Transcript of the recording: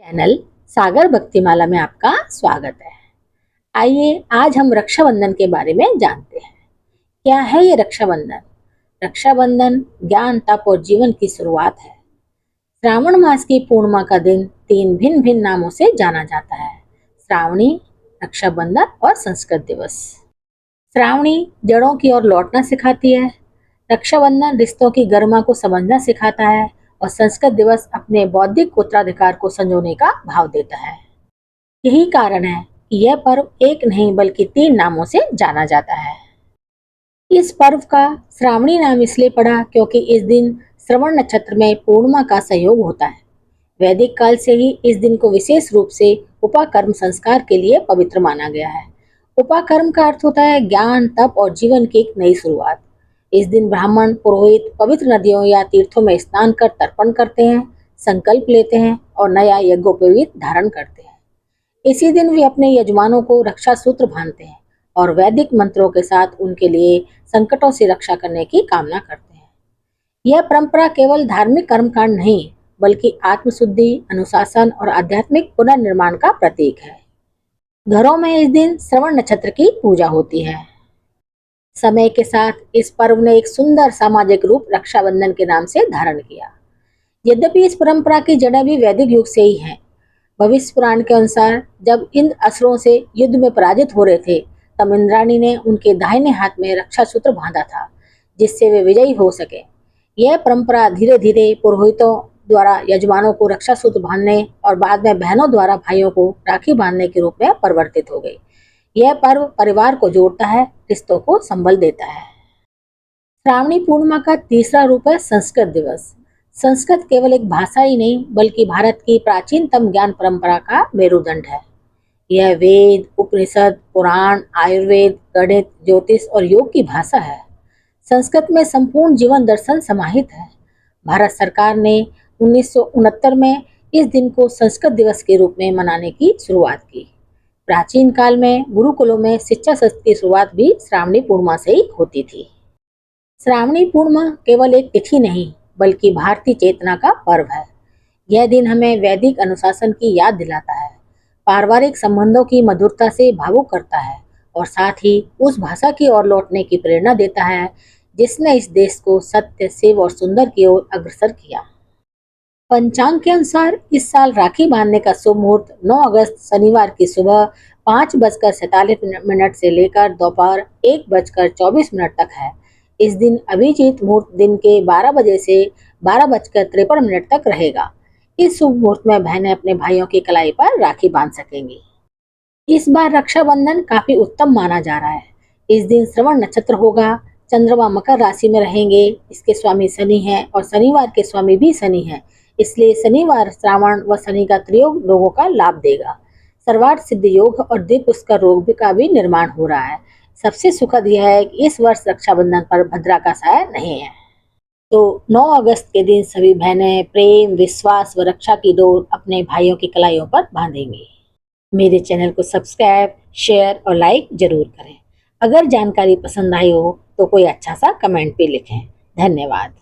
Channel सागर भक्तिमाला में आपका स्वागत है। आइए आज हम रक्षाबंधन के बारे में जानते हैं। क्या है ये रक्षाबंधन? रक्षाबंधन ज्ञान, तप और जीवन की शुरुआत है। श्रावण मास की पूर्णिमा का दिन 3 भिन्न भिन्न नामों से जाना जाता है: श्रावणी, रक्षाबंधन और संस्कृत दिवस। श्रावणी जड़ों की ओर लौटना सिखाती है। रक्षाबंधन रिश्तों की गरिमा को समझना सिखाता है और संस्कृत दिवस अपने बौद्धिक उत्तराधिकार को संजोने का भाव देता है। यही कारण है कि यह पर्व एक नहीं बल्कि 3 नामों से जाना जाता है। इस पर्व का श्रावणी नाम इसलिए पड़ा क्योंकि इस दिन श्रवण नक्षत्र में पूर्णिमा का संयोग होता है। वैदिक काल से ही इस दिन को विशेष रूप से उपाकर्म संस्कार के लिए पवित्र माना गया है। उपाकर्म का अर्थ होता है ज्ञान, तप और जीवन की एक नई शुरुआत। इस दिन ब्राह्मण पुरोहित पवित्र नदियों या तीर्थों में स्नान कर तर्पण करते हैं, संकल्प लेते हैं और नया यज्ञोपवीत धारण करते हैं। इसी दिन वे अपने यजमानों को रक्षा सूत्र बांधते हैं और वैदिक मंत्रों के साथ उनके लिए संकटों से रक्षा करने की कामना करते हैं। यह परंपरा केवल धार्मिक कर्मकांड नहीं बल्कि आत्मशुद्धि, अनुशासन और आध्यात्मिक पुनर्निर्माण का प्रतीक है। घरों में इस दिन श्रवण नक्षत्र की पूजा होती है। समय के साथ इस पर्व ने एक सुंदर सामाजिक रूप रक्षाबंधन के नाम से धारण किया। यद्यपि इस परंपरा की जड़ें भी वैदिक युग से ही हैं। भविष्य पुराण के अनुसार जब इंद्र असुरों से युद्ध में पराजित हो रहे थे, तब इंद्राणी ने उनके दाहिने हाथ में रक्षा सूत्र बांधा था, जिससे वे विजयी हो सके। यह परंपरा धीरे धीरे पुरोहितों द्वारा यजमानों को रक्षा सूत्र बांधने और बाद में बहनों द्वारा भाइयों को राखी बांधने के रूप में परिवर्तित हो गई। यह पर्व परिवार को जोड़ता है, रिश्तों को संबल देता है। श्रावणी पूर्णिमा का तीसरा रूप है संस्कृत दिवस। संस्कृत केवल एक भाषा ही नहीं बल्कि भारत की प्राचीनतम ज्ञान परंपरा का मेरुदंड है। यह वेद, उपनिषद, पुराण, आयुर्वेद, गणित, ज्योतिष और योग की भाषा है। संस्कृत में संपूर्ण जीवन दर्शन समाहित है। भारत सरकार ने 1969 में इस दिन को संस्कृत दिवस के रूप में मनाने की शुरुआत की। प्राचीन काल में गुरुकुलों में शिक्षा सत्र की शुरुआत भी श्रावणी पूर्णिमा से ही होती थी। श्रावणी पूर्णिमा केवल एक तिथि नहीं बल्कि भारतीय चेतना का पर्व है। यह दिन हमें वैदिक अनुशासन की याद दिलाता है, पारिवारिक संबंधों की मधुरता से भावुक करता है और साथ ही उस भाषा की ओर लौटने की प्रेरणा देता है जिसने इस देश को सत्य, शिव और सुंदर की ओर अग्रसर किया। पंचांग के अनुसार इस साल राखी बांधने का शुभ मुहूर्त 9 अगस्त शनिवार की सुबह 5:47 से लेकर दोपहर 1:24 तक है। इस दिन अभिजीत मुहूर्त दिन के 12 बजे से 12:53 तक रहेगा। इस शुभ मुहूर्त में बहनें अपने भाइयों की कलाई पर राखी बांध सकेंगी। इस बार रक्षाबंधन काफी उत्तम माना जा रहा है। इस दिन श्रवण नक्षत्र होगा, चंद्रमा मकर राशि में रहेंगे, इसके स्वामी शनि हैं और शनिवार के स्वामी भी शनि हैं। इसलिए शनिवार श्रावण व शनि का त्रियोग लोगों का लाभ देगा। सर्वार्थ सिद्ध योग और दीप पुष्कर रोग का भी निर्माण हो रहा है। सबसे सुखद यह है कि इस वर्ष रक्षाबंधन पर भद्रा का साया नहीं है। तो 9 अगस्त के दिन सभी बहनें प्रेम, विश्वास व रक्षा की डोर अपने भाइयों की कलाइयों पर बांधेंगी। मेरे चैनल को सब्सक्राइब, शेयर और लाइक जरूर करें। अगर जानकारी पसंद आई हो तो कोई अच्छा सा कमेंट भी लिखें। धन्यवाद।